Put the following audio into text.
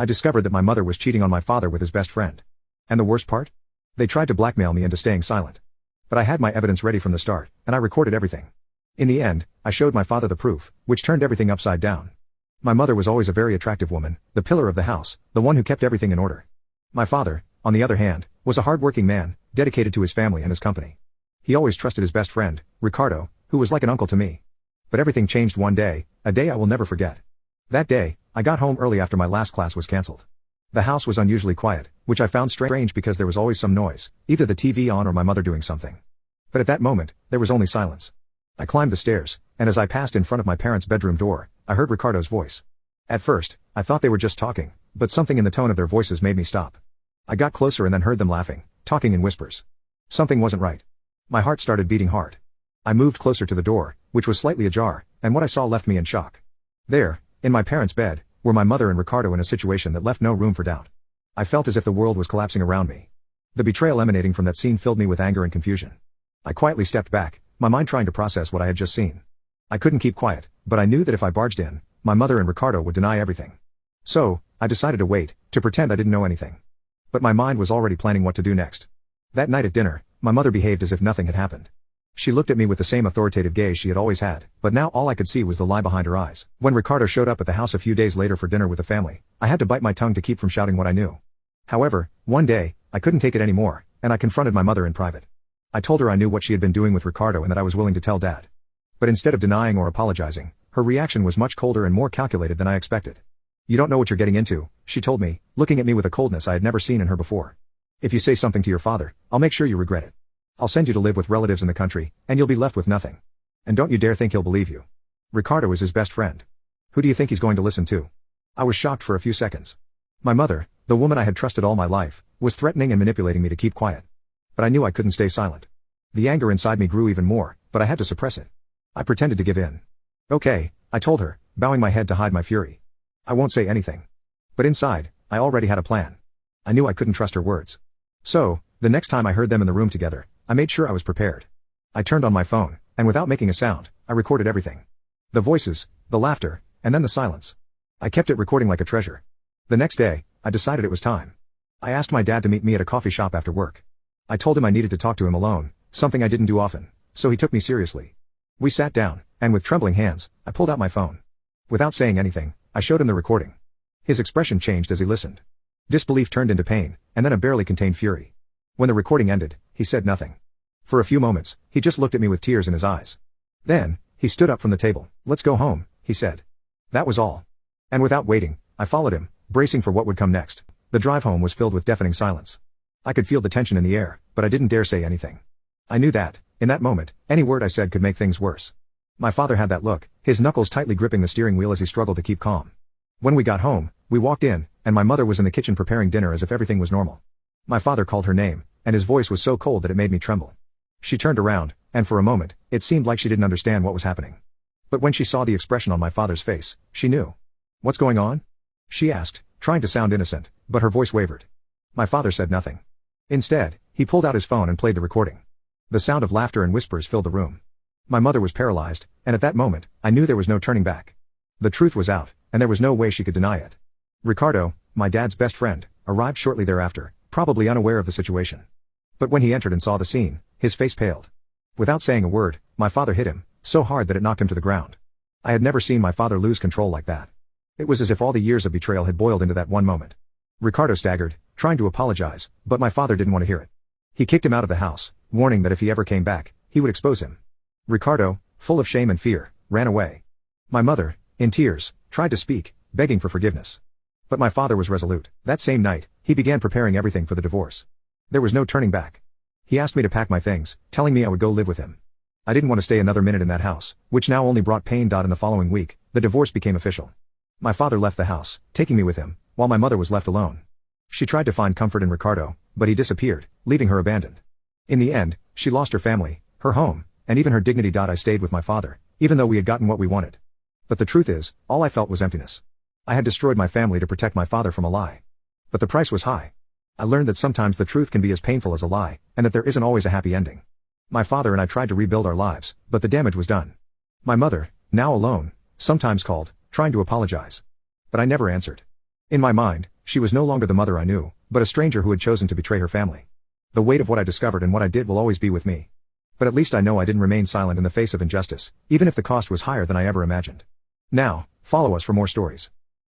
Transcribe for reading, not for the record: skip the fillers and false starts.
I discovered that my mother was cheating on my father with his best friend. And the worst part? They tried to blackmail me into staying silent. But I had my evidence ready from the start, and I recorded everything. In the end, I showed my father the proof, which turned everything upside down. My mother was always a very attractive woman, the pillar of the house, the one who kept everything in order. My father, on the other hand, was a hard-working man, dedicated to his family and his company. He always trusted his best friend, Ricardo, who was like an uncle to me. But everything changed one day, a day I will never forget. That day, I got home early after my last class was cancelled. The house was unusually quiet, which I found strange because there was always some noise, either the TV on or my mother doing something. But at that moment, there was only silence. I climbed the stairs, and as I passed in front of my parents' bedroom door, I heard Ricardo's voice. At first, I thought they were just talking, but something in the tone of their voices made me stop. I got closer and then heard them laughing, talking in whispers. Something wasn't right. My heart started beating hard. I moved closer to the door, which was slightly ajar, and what I saw left me in shock. There, in my parents' bed, were my mother and Ricardo in a situation that left no room for doubt. I felt as if the world was collapsing around me. The betrayal emanating from that scene filled me with anger and confusion. I quietly stepped back, my mind trying to process what I had just seen. I couldn't keep quiet, but I knew that if I barged in, my mother and Ricardo would deny everything. So, I decided to wait, to pretend I didn't know anything. But my mind was already planning what to do next. That night at dinner, my mother behaved as if nothing had happened. She looked at me with the same authoritative gaze she had always had, but now all I could see was the lie behind her eyes. When Ricardo showed up at the house a few days later for dinner with the family, I had to bite my tongue to keep from shouting what I knew. However, one day, I couldn't take it anymore, and I confronted my mother in private. I told her I knew what she had been doing with Ricardo and that I was willing to tell Dad. But instead of denying or apologizing, her reaction was much colder and more calculated than I expected. "You don't know what you're getting into," she told me, looking at me with a coldness I had never seen in her before. "If you say something to your father, I'll make sure you regret it. I'll send you to live with relatives in the country, and you'll be left with nothing. And don't you dare think he'll believe you. Ricardo is his best friend. Who do you think he's going to listen to?" I was shocked for a few seconds. My mother, the woman I had trusted all my life, was threatening and manipulating me to keep quiet. But I knew I couldn't stay silent. The anger inside me grew even more, but I had to suppress it. I pretended to give in. "Okay," I told her, bowing my head to hide my fury. "I won't say anything." But inside, I already had a plan. I knew I couldn't trust her words. So, the next time I heard them in the room together, I made sure I was prepared. I turned on my phone, and without making a sound, I recorded everything. The voices, the laughter, and then the silence. I kept it recording like a treasure. The next day, I decided it was time. I asked my dad to meet me at a coffee shop after work. I told him I needed to talk to him alone, something I didn't do often, so he took me seriously. We sat down, and with trembling hands, I pulled out my phone. Without saying anything, I showed him the recording. His expression changed as he listened. Disbelief turned into pain, and then a barely contained fury. When the recording ended, he said nothing. For a few moments, he just looked at me with tears in his eyes. Then, he stood up from the table. "Let's go home," he said. That was all. And without waiting, I followed him, bracing for what would come next. The drive home was filled with deafening silence. I could feel the tension in the air, but I didn't dare say anything. I knew that, in that moment, any word I said could make things worse. My father had that look, his knuckles tightly gripping the steering wheel as he struggled to keep calm. When we got home, we walked in, and my mother was in the kitchen preparing dinner as if everything was normal. My father called her name, and his voice was so cold that it made me tremble. She turned around, and for a moment, it seemed like she didn't understand what was happening. But when she saw the expression on my father's face, she knew. "What's going on?" she asked, trying to sound innocent, but her voice wavered. My father said nothing. Instead, he pulled out his phone and played the recording. The sound of laughter and whispers filled the room. My mother was paralyzed, and at that moment, I knew there was no turning back. The truth was out, and there was no way she could deny it. Ricardo, my dad's best friend, arrived shortly thereafter, probably unaware of the situation. But when he entered and saw the scene, his face paled. Without saying a word, my father hit him, so hard that it knocked him to the ground. I had never seen my father lose control like that. It was as if all the years of betrayal had boiled into that one moment. Ricardo staggered, trying to apologize, but my father didn't want to hear it. He kicked him out of the house, warning that if he ever came back, he would expose him. Ricardo, full of shame and fear, ran away. My mother, in tears, tried to speak, begging for forgiveness. But my father was resolute. That same night, he began preparing everything for the divorce. There was no turning back. He asked me to pack my things, telling me I would go live with him. I didn't want to stay another minute in that house, which now only brought pain. In the following week, the divorce became official. My father left the house, taking me with him, while my mother was left alone. She tried to find comfort in Ricardo, but he disappeared, leaving her abandoned. In the end, she lost her family, her home, and even her dignity. I stayed with my father, even though we had gotten what we wanted. But the truth is, all I felt was emptiness. I had destroyed my family to protect my father from a lie. But the price was high. I learned that sometimes the truth can be as painful as a lie, and that there isn't always a happy ending. My father and I tried to rebuild our lives, but the damage was done. My mother, now alone, sometimes called, trying to apologize. But I never answered. In my mind, she was no longer the mother I knew, but a stranger who had chosen to betray her family. The weight of what I discovered and what I did will always be with me. But at least I know I didn't remain silent in the face of injustice, even if the cost was higher than I ever imagined. Now, follow us for more stories.